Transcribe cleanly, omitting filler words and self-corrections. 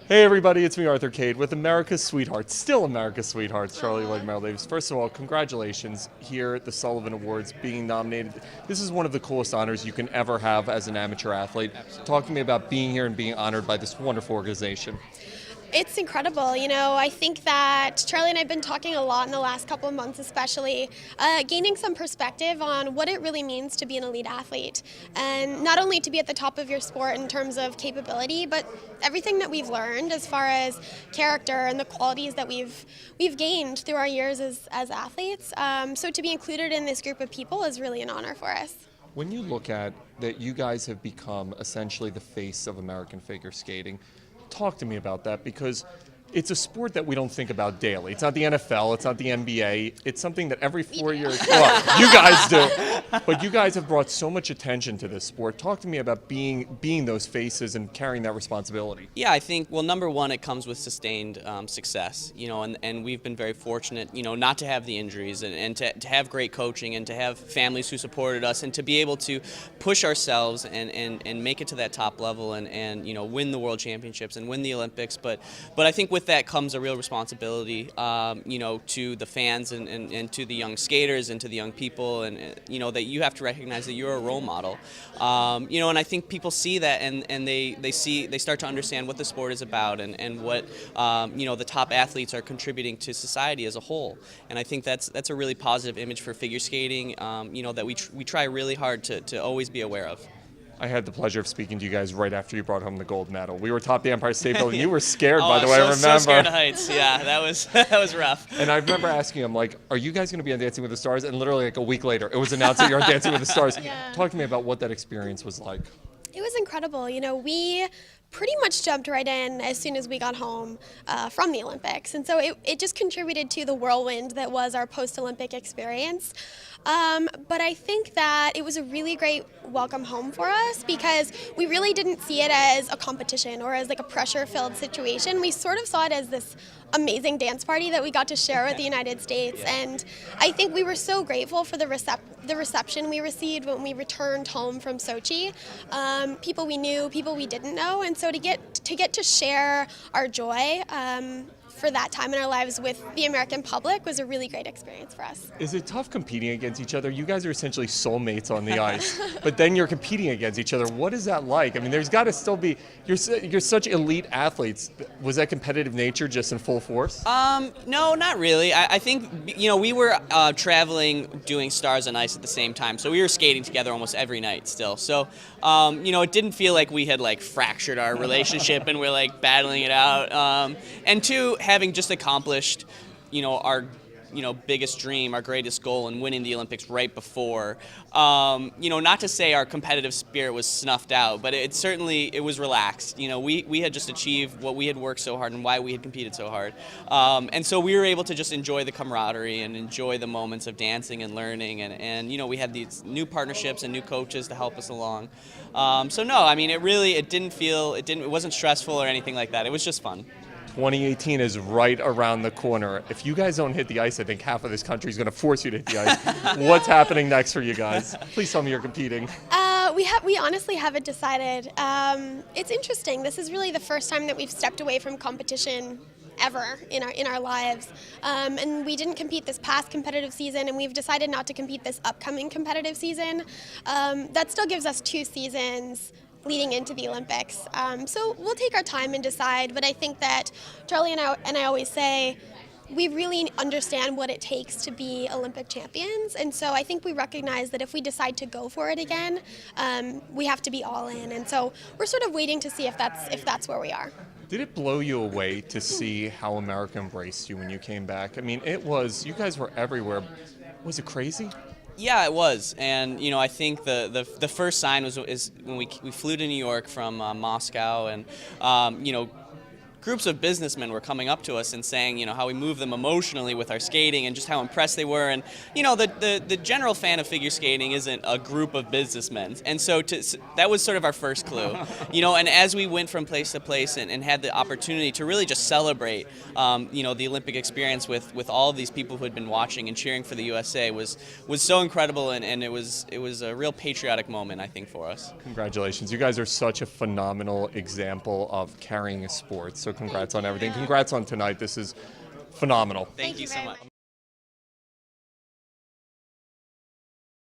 Hey everybody, it's me, Arthur Kade, with America's Sweethearts, still America's Sweethearts, Charlie Lloyd Meryl Davis. First of all, congratulations here at the Sullivan Awards being nominated. This is one of the coolest honors you can ever have as an amateur athlete. Talk to me about being here and being honored by this wonderful organization. It's incredible. I think that Charlie and I have been talking a lot in the last couple of months, especially gaining some perspective on what it really means to be an elite athlete. And not only to be at the top of your sport in terms of capability, but everything that we've learned as far as character and the qualities that we've gained through our years as athletes. So to be included in this group of people is really an honor for us. When you look at that you guys have become essentially the face of American figure skating, talk to me about that, because it's a sport that we don't think about daily. It's not the NFL, it's not the NBA. It's something that every 4 years, well, you guys do, but you guys have brought so much attention to this sport. Talk to me about being those faces and carrying that responsibility. Yeah, I think, well, number one, it comes with sustained success, and we've been very fortunate, not to have the injuries and to have great coaching and to have families who supported us and to be able to push ourselves and make it to that top level and win the World Championships and win the Olympics. But I think with that comes a real responsibility, to the fans and to the young skaters and to the young people, and that you have to recognize that you're a role model. And I think people see that and they start to understand what the sport is about and what the top athletes are contributing to society as a whole. And I think that's a really positive image for figure skating. That we try really hard to always be aware of. I had the pleasure of speaking to you guys right after you brought home the gold medal. We were atop the Empire State Building. You were scared, by the way, I remember. So scared of heights. Yeah, that was rough. And I remember asking him, like, are you guys going to be on Dancing with the Stars? And literally, like, a week later, it was announced that you're on Dancing with the Stars. Yeah. Talk to me about what that experience was like. It was incredible. We pretty much jumped right in as soon as we got home from the Olympics. And so it just contributed to the whirlwind that was our post-Olympic experience. But I think that it was a really great welcome home for us because we really didn't see it as a competition or as like a pressure-filled situation. We sort of saw it as this amazing dance party that we got to share with the United States. And I think we were so grateful for the reception we received when we returned home from Sochi. People we knew, people we didn't know, and so to get to share our joy for that time in our lives with the American public was a really great experience for us. Is it tough competing against each other? You guys are essentially soulmates on the ice, but then you're competing against each other. What is that like? I mean, there's got to still be, you're such elite athletes. Was that competitive nature just in full force? No, not really. I think, we were traveling, doing Stars on Ice at the same time, so we were skating together almost every night still. So, it didn't feel like we had fractured our relationship and we're battling it out. And two, having just accomplished, our biggest dream, our greatest goal in winning the Olympics right before, not to say our competitive spirit was snuffed out, but it was relaxed. We had just achieved what we had worked so hard and why we had competed so hard. And so we were able to just enjoy the camaraderie and enjoy the moments of dancing and learning. And we had these new partnerships and new coaches to help us along. So no, I mean, it wasn't stressful or anything like that. It was just fun. 2018 is right around the corner. If you guys don't hit the ice, I think half of this country is going to force you to hit the ice. What's happening next for you guys? Please tell me you're competing. We honestly haven't decided. It's interesting. This is really the first time that we've stepped away from competition ever in our lives. And we didn't compete this past competitive season, and we've decided not to compete this upcoming competitive season. That still gives us 2 seasons leading into the Olympics. So we'll take our time and decide, but I think that Charlie and I always say, we really understand what it takes to be Olympic champions, and so I think we recognize that if we decide to go for it again, we have to be all in, and so we're sort of waiting to see if that's where we are. Did it blow you away to see how America embraced you when you came back? I mean, you guys were everywhere. Was it crazy? Yeah, it was, and I think the first sign is when we flew to New York from Moscow, and groups of businessmen were coming up to us and saying, how we move them emotionally with our skating and just how impressed they were. And, the general fan of figure skating isn't a group of businessmen. And so that was sort of our first clue. And as we went from place to place and had the opportunity to really just celebrate, the Olympic experience with all of these people who had been watching and cheering for the USA was so incredible. And it was a real patriotic moment, I think, for us. Congratulations. You guys are such a phenomenal example of carrying a sport. So congrats on everything. Congrats on tonight. This is phenomenal. Thank you you so very much. much.